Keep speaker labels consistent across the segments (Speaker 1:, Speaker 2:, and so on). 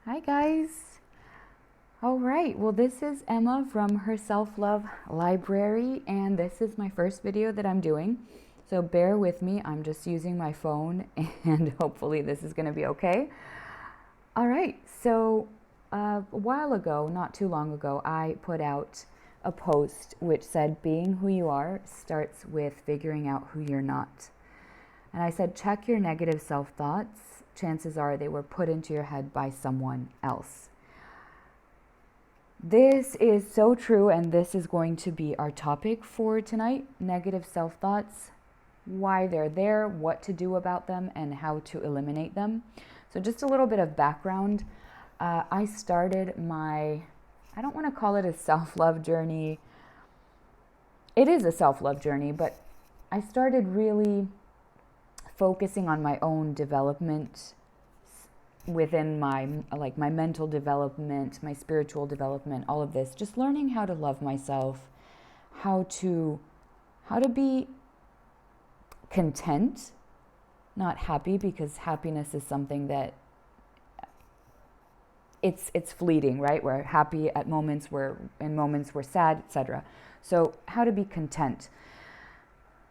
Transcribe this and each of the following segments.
Speaker 1: Hi guys. All right, well this is Emma from her Self-Love Library and this is my first video that I'm doing. So bear with me, I'm just using my phone and hopefully this is gonna be okay. All right, so a while ago, not too long ago, I put out a post which said being who you are starts with figuring out who you're not. And I said check your negative self-thoughts. Chances are they were put into your head by someone else. This is so true, and this is going to be our topic for tonight: negative self thoughts, why they're there, what to do about them, and how to eliminate them. So, just a little bit of background. I started I don't want to call it a self love journey. It is a self love journey, but I started really focusing on my own development within my mental development, my spiritual development, all of this, just learning how to love myself, how to be content, not happy, because happiness is something that it's fleeting, right? We're happy at moments, in moments we're sad, etc. So how to be content.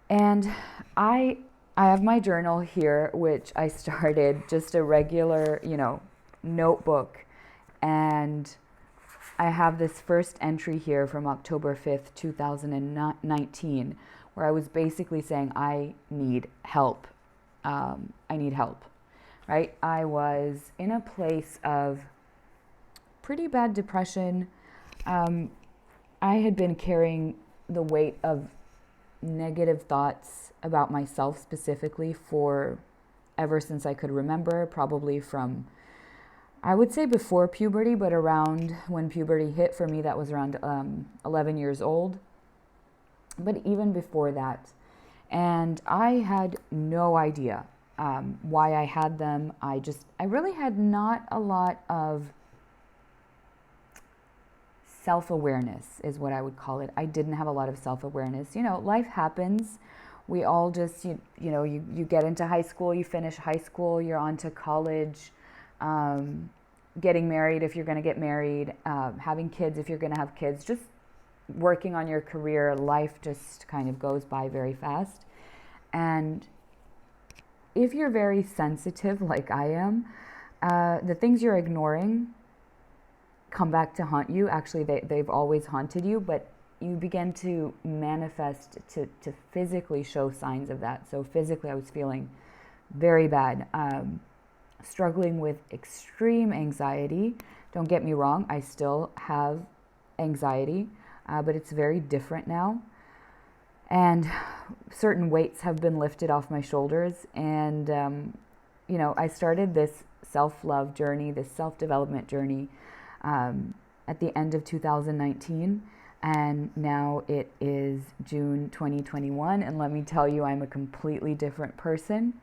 Speaker 1: And I have my journal here, which I started just a regular, notebook. And I have this first entry here from October 5th, 2019, where I was basically saying, I need help. I need help, right? I was in a place of pretty bad depression. I had been carrying the weight of negative thoughts about myself specifically for ever since I could remember, probably from, I would say before puberty, but around when puberty hit for me, that was around 11 years old. But even before that, and I had no idea why I had them. I really had not a lot of self-awareness is what I would call it. I didn't have a lot of self-awareness. Life happens. We all just, you get into high school, you finish high school, you're on to college, getting married if you're going to get married, having kids if you're going to have kids, just working on your career. Life just kind of goes by very fast. And if you're very sensitive like I am, the things you're ignoring come back to haunt you. Actually, they've always haunted you, but you begin to manifest, to physically show signs of that. So physically, I was feeling very bad, struggling with extreme anxiety. Don't get me wrong, I still have anxiety, but it's very different now. And certain weights have been lifted off my shoulders. And, I started this self-love journey, this self-development journey at the end of 2019, and now it is June 2021, and let me tell you, I'm a completely different person.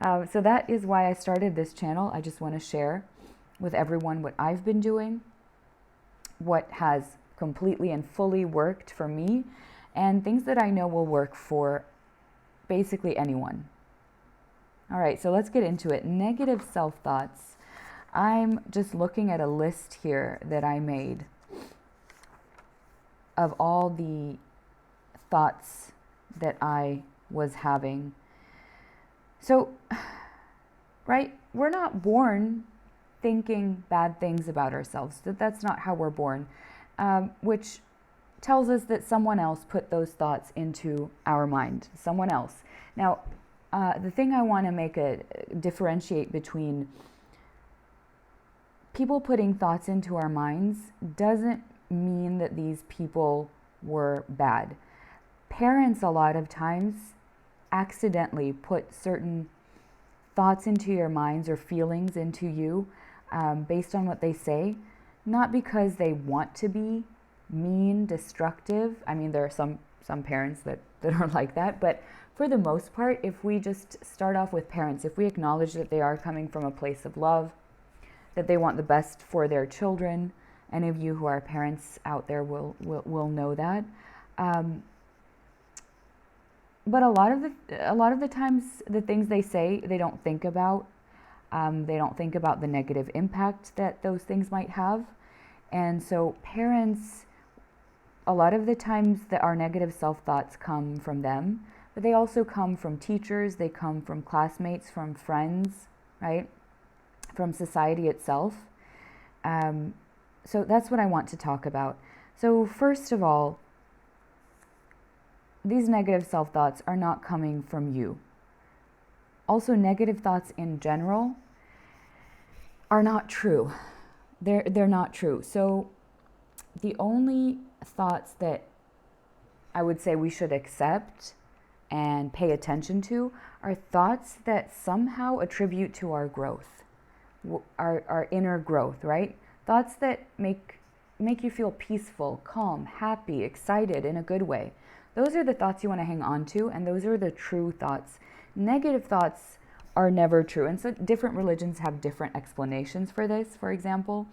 Speaker 1: So that is why I started this channel. I just want to share with everyone what I've been doing, what has completely and fully worked for me, and things that I know will work for basically anyone. All right, so let's get into it. Negative self-thoughts. I'm just looking at a list here that I made of all the thoughts that I was having. So, right, we're not born thinking bad things about ourselves. That's not how we're born, which tells us that someone else put those thoughts into our mind, someone else. Now, the thing I want to differentiate between people putting thoughts into our minds doesn't mean that these people were bad. Parents, a lot of times, accidentally put certain thoughts into your minds or feelings into you based on what they say, not because they want to be mean, destructive. I mean, there are some parents that are like that, but for the most part, if we just start off with parents, if we acknowledge that they are coming from a place of love, that they want the best for their children. Any of you who are parents out there will know that. But a lot of the times, the things they say, they don't think about. They don't think about the negative impact that those things might have. And so parents, a lot of the times that our negative self-thoughts come from them, but they also come from teachers, they come from classmates, from friends, right? From society itself. So that's what I want to talk about. So first of all, these negative self-thoughts are not coming from you. Also, negative thoughts in general are not true. They're not true. So the only thoughts that I would say we should accept and pay attention to are thoughts that somehow attribute to our growth, our inner growth, right? Thoughts that make you feel peaceful, calm, happy, excited in a good way. Those are the thoughts you want to hang on to, and those are the true thoughts. Negative thoughts are never true. And so different religions have different explanations for this, for example.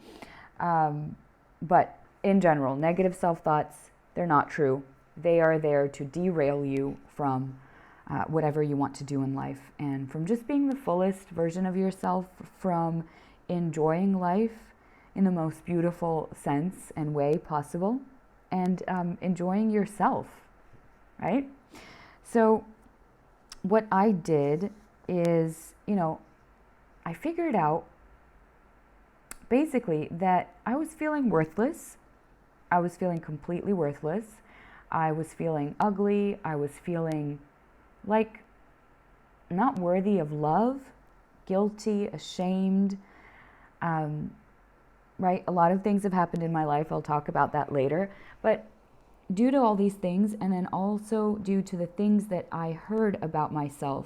Speaker 1: But in general, negative self-thoughts, they're not true. They are there to derail you from whatever you want to do in life, and from just being the fullest version of yourself, from enjoying life in the most beautiful sense and way possible, and enjoying yourself, right? So what I did is, I figured out basically that I was feeling worthless. I was feeling completely worthless. I was feeling ugly. I was feeling like not worthy of love, guilty, ashamed. Right? A lot of things have happened in my life. I'll talk about that later. But due to all these things, and then also due to the things that I heard about myself,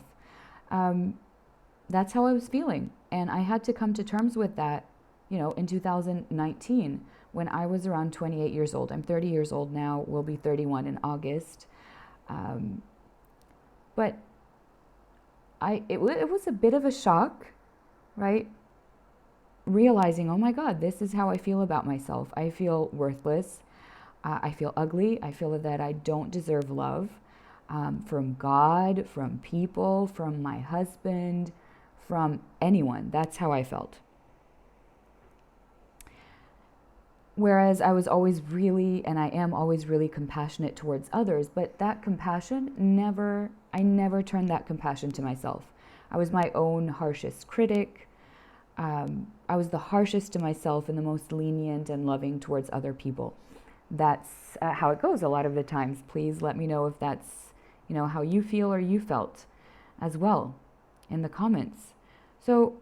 Speaker 1: that's how I was feeling. And I had to come to terms with that, in 2019, when I was around 28 years old. I'm 30 years old now, will be 31 in August. But it was a bit of a shock, right? Realizing, oh my God, this is how I feel about myself. I feel worthless. I feel ugly. I feel that I don't deserve love from God, from people, from my husband, from anyone. That's how I felt. Whereas I was always really, and I am always really compassionate towards others, but that compassion I never turned that compassion to myself. I was my own harshest critic. I was the harshest to myself and the most lenient and loving towards other people. That's how it goes a lot of the times. Please let me know if that's, how you feel or you felt as well in the comments. So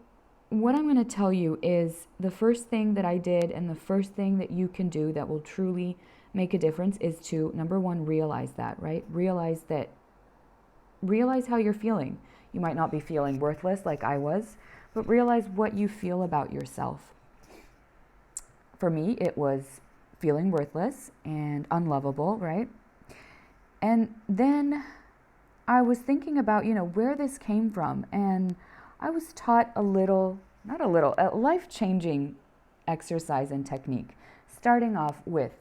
Speaker 1: what I'm going to tell you is the first thing that I did, and the first thing that you can do that will truly make a difference, is to, number one, realize that, right? Realize how you're feeling. You might not be feeling worthless like I was, but realize what you feel about yourself. For me, it was feeling worthless and unlovable, right? And then I was thinking about, where this came from. And I was taught a life-changing exercise and technique, starting off with,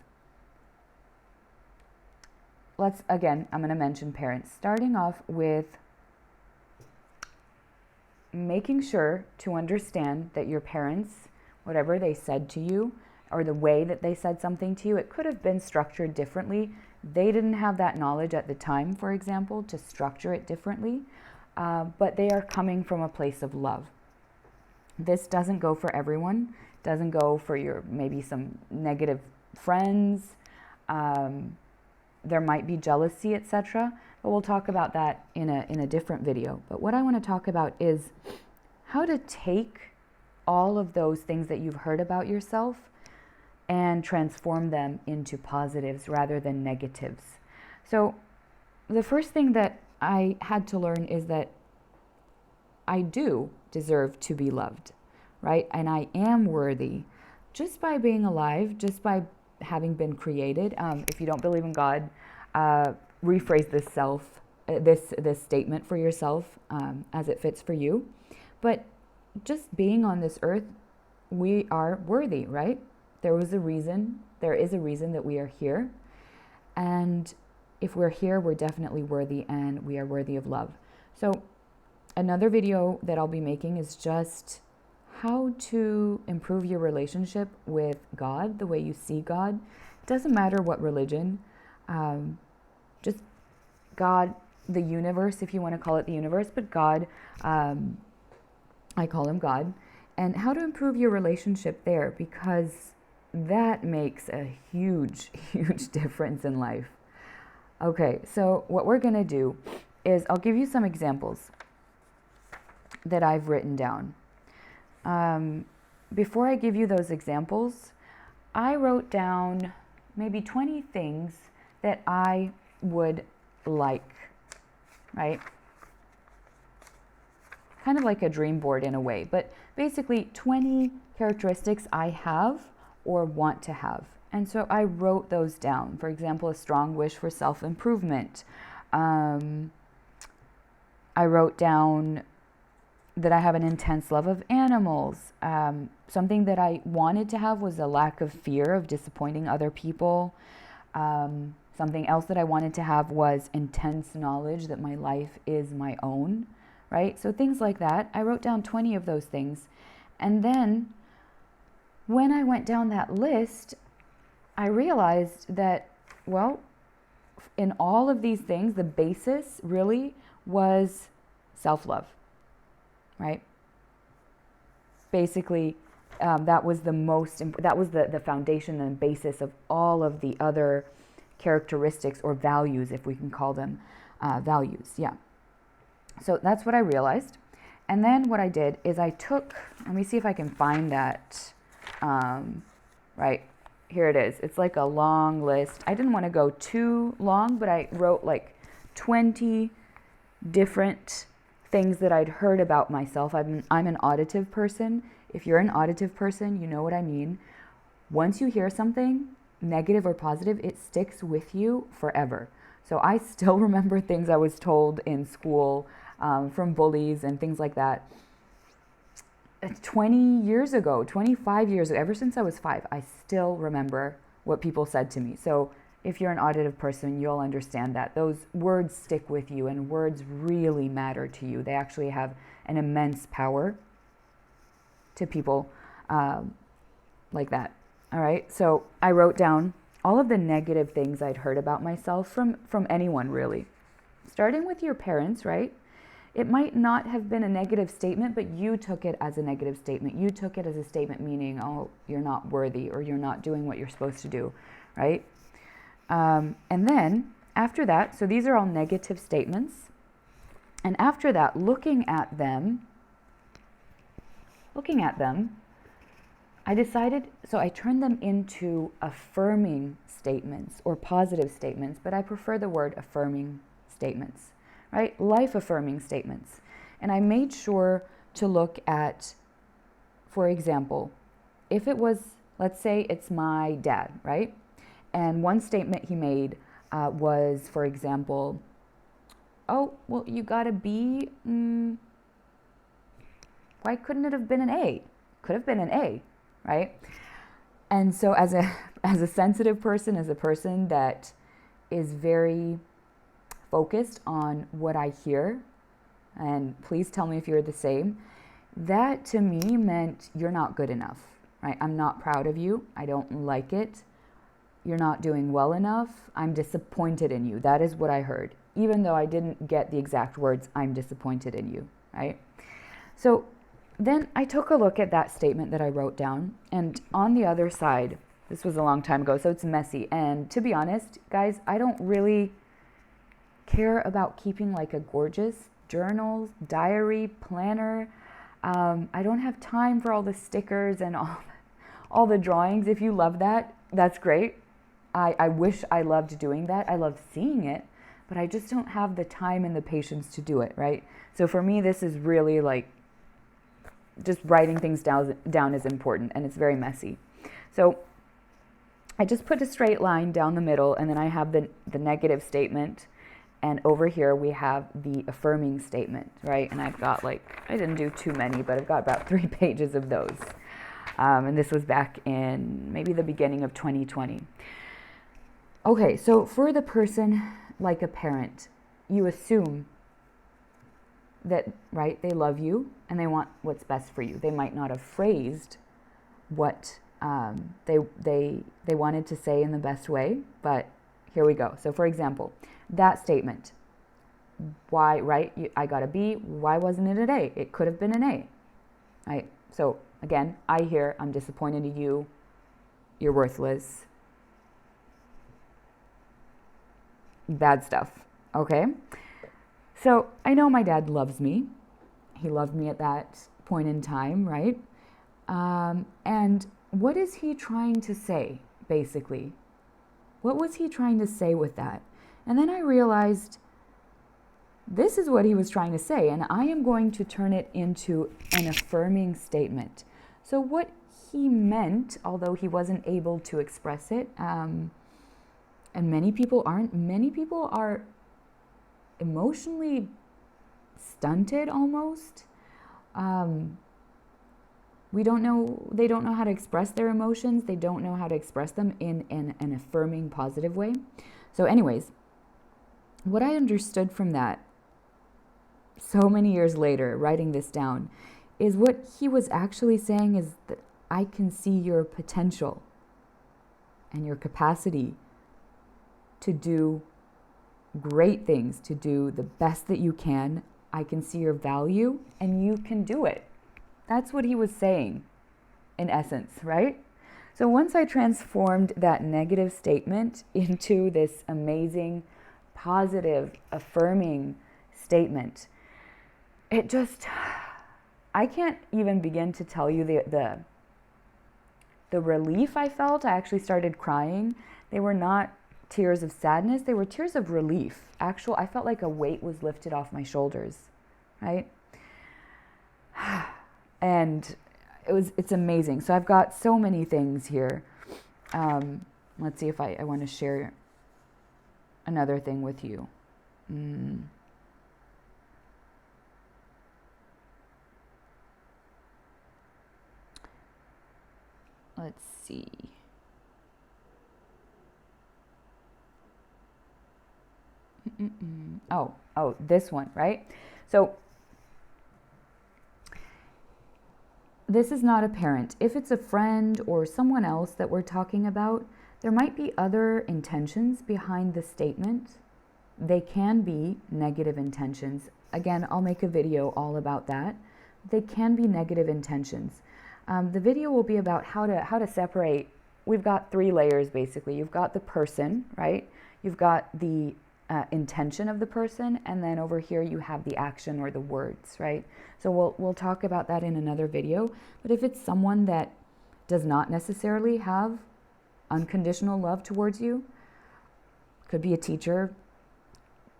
Speaker 1: I'm going to mention parents, starting off with making sure to understand that your parents, whatever they said to you, or the way that they said something to you, it could have been structured differently. They didn't have that knowledge at the time, for example, to structure it differently, but they are coming from a place of love. This doesn't go for everyone, doesn't go for your maybe some negative friends. There might be jealousy, etc., but we'll talk about that in a different video. But what I want to talk about is how to take all of those things that you've heard about yourself and transform them into positives rather than negatives. So the first thing that I had to learn is that I do deserve to be loved, right? And I am worthy just by being alive, just by having been created. If you don't believe in God, rephrase this statement for yourself as it fits for you. But just being on this earth, we are worthy, right? There is a reason that we are here. And if we're here, we're definitely worthy, and we are worthy of love. So Another video that I'll be making is just how to improve your relationship with God, the way you see God. It doesn't matter what religion, just God, the universe, if you want to call it the universe, but God, I call him God, and how to improve your relationship there, because that makes a huge, huge difference in life. Okay, so what we're going to do is I'll give you some examples that I've written down. Before I give you those examples, I wrote down maybe 20 things that I would like, right? Kind of like a dream board in a way, but basically 20 characteristics I have or want to have. And so I wrote those down. For example, a strong wish for self-improvement. I wrote down that I have an intense love of animals. Something that I wanted to have was a lack of fear of disappointing other people. Something else that I wanted to have was intense knowledge that my life is my own, right? So things like that. I wrote down 20 of those things. And then when I went down that list, I realized that, well, in all of these things, the basis really was self-love, right? Basically, that was the foundation and basis of all of the other characteristics or values, if we can call them values. Yeah. So that's what I realized. And then what I did is I took, let me see if I can find that, right, here it is. It's like a long list. I didn't want to go too long, but I wrote like 20 different things that I'd heard about myself. I'm an auditive person. If you're an auditive person, you know what I mean. Once you hear something, negative or positive, it sticks with you forever. So I still remember things I was told in school from bullies and things like that. 20 years ago, 25 years ago, ever since I was 5, I still remember what people said to me. So if you're an auditive person, you'll understand that. Those words stick with you, and words really matter to you. They actually have an immense power to people like that. All right, so I wrote down all of the negative things I'd heard about myself from anyone, really. Starting with your parents, right? It might not have been a negative statement, but you took it as a negative statement. You took it as a statement meaning, oh, you're not worthy, or you're not doing what you're supposed to do, right? And then after that, so these are all negative statements. And after that, looking at them, I decided, so I turned them into affirming statements or positive statements, but I prefer the word affirming statements, right? Life affirming statements. And I made sure to look at, for example, if it was, let's say it's my dad, right? And one statement he made was, for example, oh, well, you got a B. Why couldn't it have been an A? Could have been an A, right? And so as a sensitive person, as a person that is very focused on what I hear, and please tell me if you're the same, that to me meant you're not good enough, right? I'm not proud of you. I don't like it. You're not doing well enough. I'm disappointed in you. That is what I heard. Even though I didn't get the exact words, I'm disappointed in you, right? So then I took a look at that statement that I wrote down, and on the other side, this was a long time ago, so it's messy. And to be honest, guys, I don't really care about keeping like a gorgeous journal, diary, planner. I don't have time for all the stickers and all the drawings. If you love that, that's great. I wish I loved doing that. I love seeing it, but I just don't have the time and the patience to do it, right? So for me, this is really like just writing things down is important, and it's very messy. So I just put a straight line down the middle, and then I have the negative statement, and over here we have the affirming statement, right? And I've got I didn't do too many, but I've got about 3 pages of those. And this was back in maybe the beginning of 2020. Okay, so for the person like a parent, you assume that, right, they love you and they want what's best for you. They might not have phrased what they wanted to say in the best way, but here we go. So for example, that statement, why, right, I got a B, why wasn't it an A? It could have been an A, right? So again, I hear, I'm disappointed in you, you're worthless, bad stuff, okay? So I know my dad loves me. He loved me at that point in time, right? And what is he trying to say, basically? What was he trying to say with that? And then I realized this is what he was trying to say, and I am going to turn it into an affirming statement. So what he meant, although he wasn't able to express it, and many people are emotionally stunted almost. They don't know how to express their emotions. They don't know how to express them in an affirming, positive way. So anyways, what I understood from that so many years later, writing this down, is what he was actually saying is that I can see your potential and your capacity to do great things, to do the best that you can. I can see your value and you can do it. That's what he was saying, in essence, right? So once I transformed that negative statement into this amazing, positive, affirming statement, it just, I can't even begin to tell you the relief I felt. I actually started crying. They were not tears of sadness, they were tears of relief. I felt like a weight was lifted off my shoulders, right? And it's amazing. So I've got so many things here. Let's see if I want to share another thing with you. Let's see. Oh, this one, right? So this is not a parent. If it's a friend or someone else that we're talking about, there might be other intentions behind the statement. They can be negative intentions. Again, I'll make a video all about that. They can be negative intentions. The video will be about how to separate. We've got 3 layers basically. You've got the person, right? You've got the intention of the person, and then over here you have the action or the words, right? So we'll talk about that in another video. But if it's someone that does not necessarily have unconditional love towards you, could be a teacher,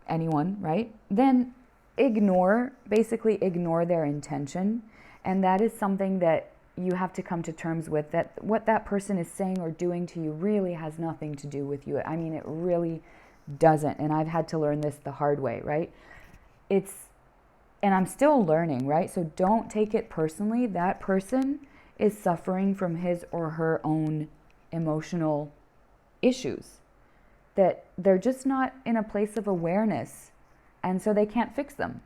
Speaker 1: anyone, right? Then basically ignore their intention. And that is something that you have to come to terms with, that what that person is saying or doing to you really has nothing to do with you. I mean, it really doesn't. And I've had to learn this the hard way, right? And I'm still learning, right? So don't take it personally. That person is suffering from his or her own emotional issues, that they're just not in a place of awareness, and so they can't fix them,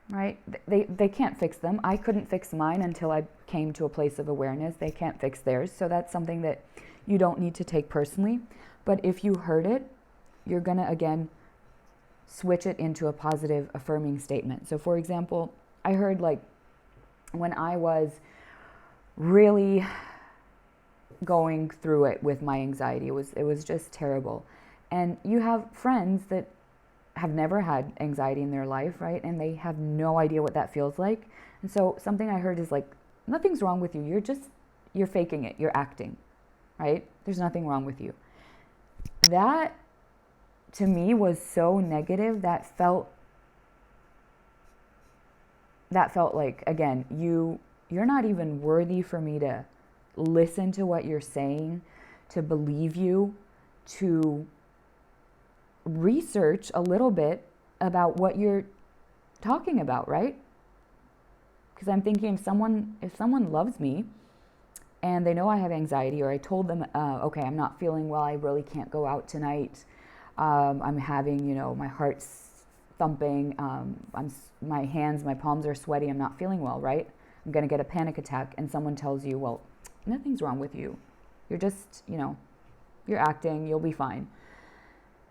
Speaker 1: right? They can't fix them. I couldn't fix mine until I came to a place of awareness. They can't fix theirs. So that's something that you don't need to take personally. But if you heard it, you're going to, again, switch it into a positive, affirming statement. So for example, I heard, like, when I was really going through it with my anxiety, it was just terrible. And you have friends that have never had anxiety in their life, right? And they have no idea what that feels like. And so something I heard is like, nothing's wrong with you. You're faking it. You're acting, right? There's nothing wrong with you. That, to me, was so negative. That felt like, again, you're not even worthy for me to listen to what you're saying, to believe you, to research a little bit about what you're talking about, right? Because I'm thinking, if someone loves me and they know I have anxiety, or I told them, okay, I'm not feeling well, I really can't go out tonight, I'm having, my heart's thumping. My hands, my palms are sweaty. I'm not feeling well, right? I'm going to get a panic attack. And someone tells you, well, nothing's wrong with you. You're just, you're acting. You'll be fine.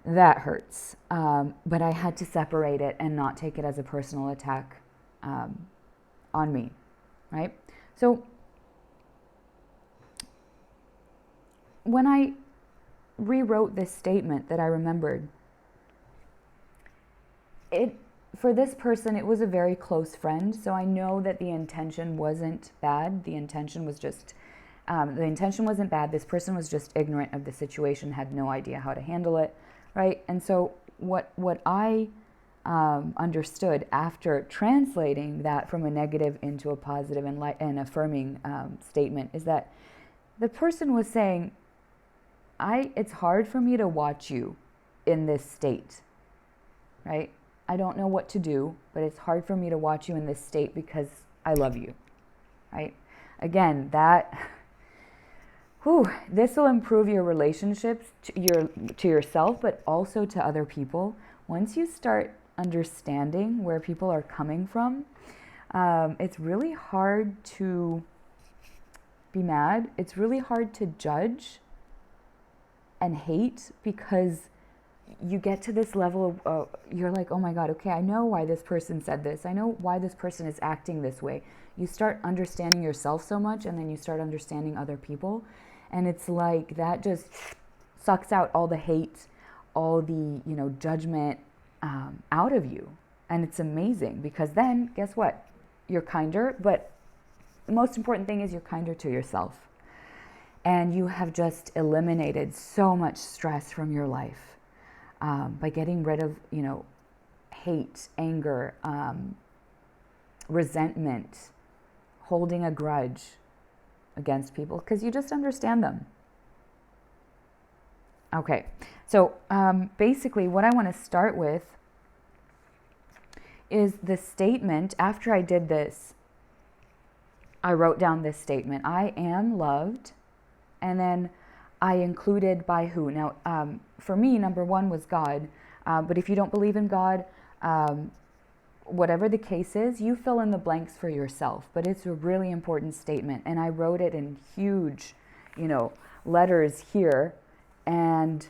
Speaker 1: That hurts. But I had to separate it and not take it as a personal attack on me, right? So when I rewrote this statement that I remembered, for this person, it was a very close friend. So I know that the intention wasn't bad. The intention was just, the intention wasn't bad. This person was just ignorant of the situation, had no idea how to handle it, right? And so what I understood after translating that from a negative into a positive and affirming statement is that the person was saying, it's hard for me to watch you in this state, right? I don't know what to do, but it's hard for me to watch you in this state because I love you, right? Again, this will improve your relationships to yourself, but also to other people. Once you start understanding where people are coming from, it's really hard to be mad. It's really hard to judge and hate because you get to this level of, you're like, oh my God, okay, I know why this person said this. I know why this person is acting this way. You start understanding yourself so much, and then you start understanding other people. And it's like that just sucks out all the hate, all the, judgment out of you. And it's amazing because then guess what? You're kinder, but the most important thing is you're kinder to yourself. And you have just eliminated so much stress from your life. By getting rid of, hate, anger, resentment, holding a grudge against people, because you just understand them. Okay, so basically what I want to start with is the statement. After I did this, I wrote down this statement: I am loved, and then I included by who. Now, for me, number one was God. But if you don't believe in God, whatever the case is, you fill in the blanks for yourself. But it's a really important statement. And I wrote it in huge, letters here. And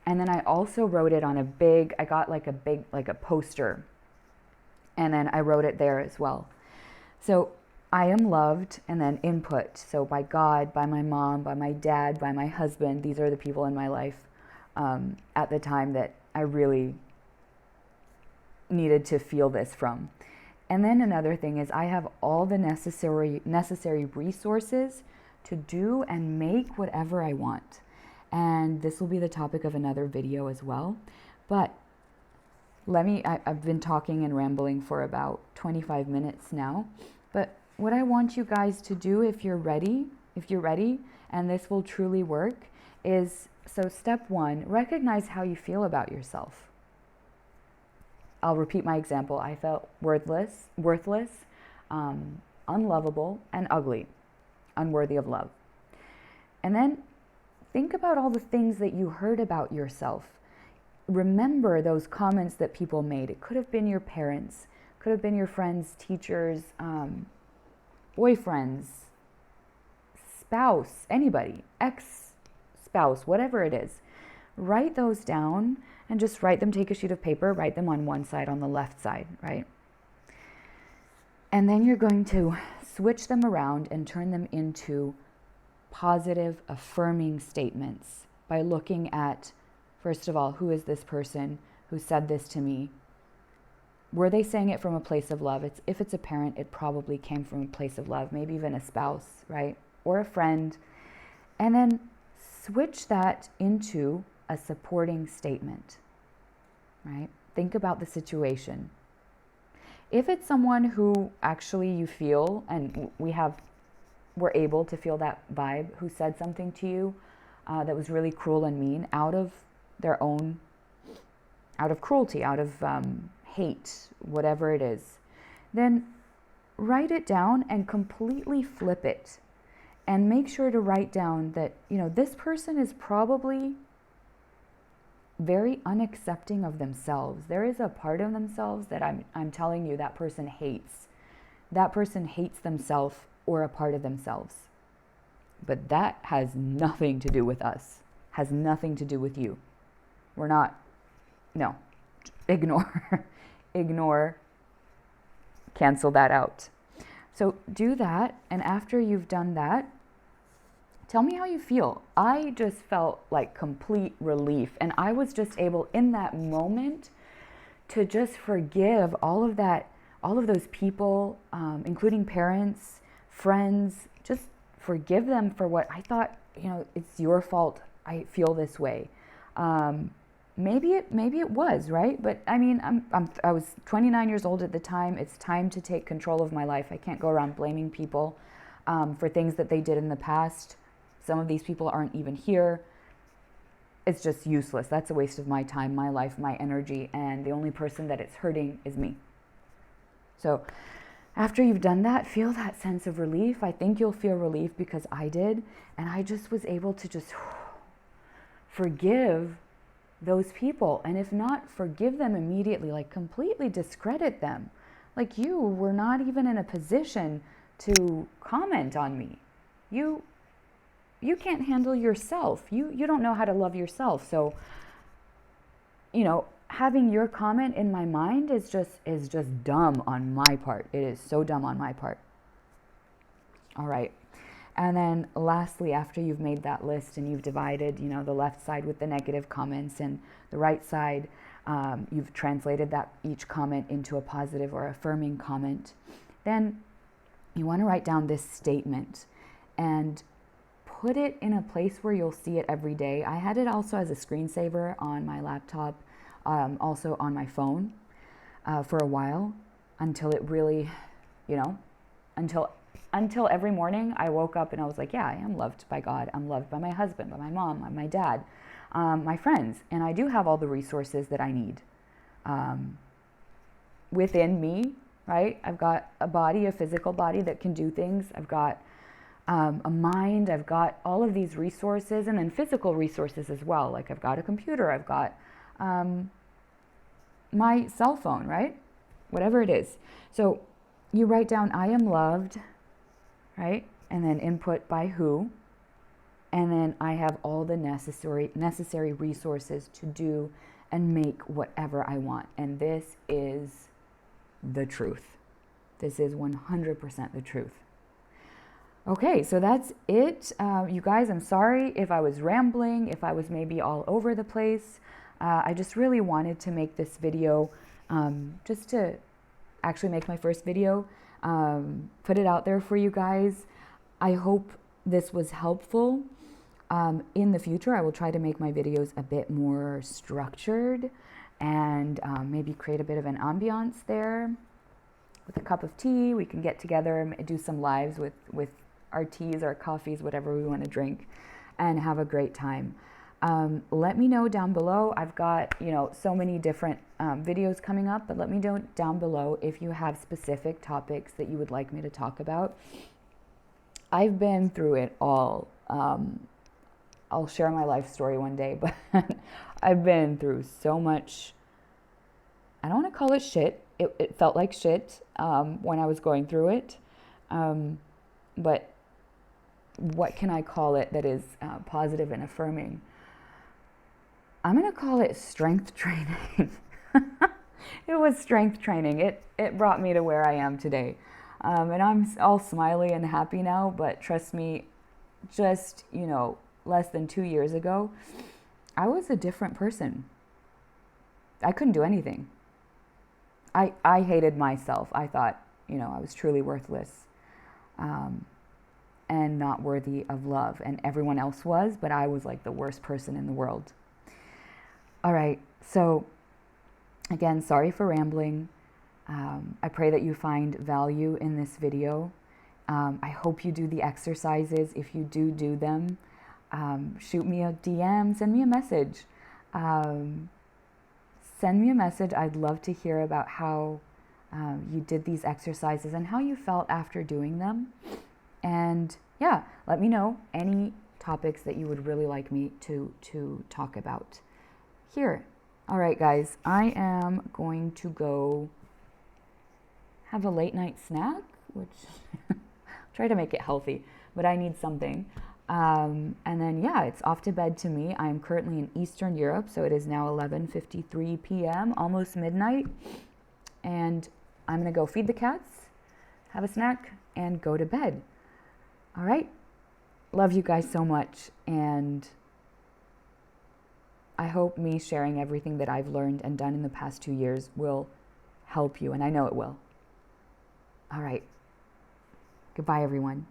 Speaker 1: then I also wrote it on I got like a poster. And then I wrote it there as well. So I am loved, and then input. So by God, by my mom, by my dad, by my husband. These are the people in my life at the time that I really needed to feel this from. And then another thing is I have all the necessary resources to do and make whatever I want. And this will be the topic of another video as well. But I've been talking and rambling for about 25 minutes now. But what I want you guys to do, if you're ready, and this will truly work, is, so step one, recognize how you feel about yourself. I'll repeat my example. I felt worthless, unlovable, and ugly, unworthy of love. And then think about all the things that you heard about yourself. Remember those comments that people made. It could have been your parents, could have been your friends, teachers, boyfriends, spouse, anybody, ex-spouse, whatever it is. Write those down and just write them, take a sheet of paper, write them on one side, on the left side, right? And then you're going to switch them around and turn them into positive, affirming statements by looking at, first of all, who is this person who said this to me? Were they saying it from a place of love? If it's a parent, it probably came from a place of love, maybe even a spouse, right? Or a friend. And then switch that into a supporting statement, right? Think about the situation. If it's someone who actually you feel, and we're able to feel that vibe, who said something to you that was really cruel and mean out of cruelty, out of hate, whatever it is, then write it down and completely flip it. And make sure to write down that, this person is probably very unaccepting of themselves. There is a part of themselves that I'm telling you that person hates. That person hates themselves or a part of themselves. But that has nothing to do with us. Has nothing to do with you. We're not, no, ignore, ignore, cancel that out. So do that, and after you've done that, tell me how you feel. I just felt like complete relief, and I was just able in that moment to just forgive all of that, all of those people, including parents, friends, just forgive them for what I thought, it's your fault I feel this way. Maybe it was, right? But I mean, I was 29 years old at the time. It's time to take control of my life. I can't go around blaming people for things that they did in the past. Some of these people aren't even here. It's just useless. That's a waste of my time, my life, my energy, and the only person that it's hurting is me. So after you've done that, feel that sense of relief. I think you'll feel relief because I did, and I just was able to just forgive those people. And if not, forgive them immediately, like completely discredit them. Like, you were not even in a position to comment on me. You can't handle yourself. You don't know how to love yourself. So, having your comment in my mind is just dumb on my part. It is so dumb on my part. All right. And then lastly, after you've made that list and you've divided, the left side with the negative comments and the right side, you've translated that each comment into a positive or affirming comment, then you want to write down this statement and put it in a place where you'll see it every day. I had it also as a screensaver on my laptop, also on my phone for a while until it really, until every morning I woke up and I was like, yeah, I am loved by God. I'm loved by my husband, by my mom, by my dad, my friends. And I do have all the resources that I need within me, right? I've got a body, a physical body that can do things. I've got a mind. I've got all of these resources, and then physical resources as well. Like, I've got a computer. I've got my cell phone, right? Whatever it is. So you write down, I am loved, right? And then input by who. And then I have all the necessary resources to do and make whatever I want. And this is the truth. This is 100% the truth. Okay, so that's it. You guys, I'm sorry if I was rambling, if I was maybe all over the place. I just really wanted to make this video just to actually make my first video, put it out there for you guys. I hope this was helpful. In the future, I will try to make my videos a bit more structured and maybe create a bit of an ambiance there. With a cup of tea, we can get together and do some lives with our teas, our coffees, whatever we want to drink, and have a great time. Let me know down below. I've got, so many different videos coming up, but let me know down below if you have specific topics that you would like me to talk about. I've been through it all. I'll share my life story one day, but I've been through so much. I don't want to call it shit. It felt like shit when I was going through it. But what can I call it that is positive and affirming? I'm going to call it strength training. It was strength training. It brought me to where I am today. And I'm all smiley and happy now, but trust me, just, less than 2 years ago, I was a different person. I couldn't do anything. I hated myself. I thought, I was truly worthless and not worthy of love. And everyone else was, but I was like the worst person in the world. All right. So again, sorry for rambling. I pray that you find value in this video. I hope you do the exercises. If you do them, shoot me a DM, send me a message. Send me a message. I'd love to hear about how you did these exercises and how you felt after doing them. And yeah, let me know any topics that you would really like me to talk about. here. All right, guys, I am going to go have a late night snack, which try to make it healthy, but I need something. And then, yeah, it's off to bed to me. I am currently in Eastern Europe, so it is now 11:53 p.m., almost midnight. And I'm going to go feed the cats, have a snack, and go to bed. All right? Love you guys so much. And I hope me sharing everything that I've learned and done in the past 2 years will help you, and I know it will. All right. Goodbye, everyone.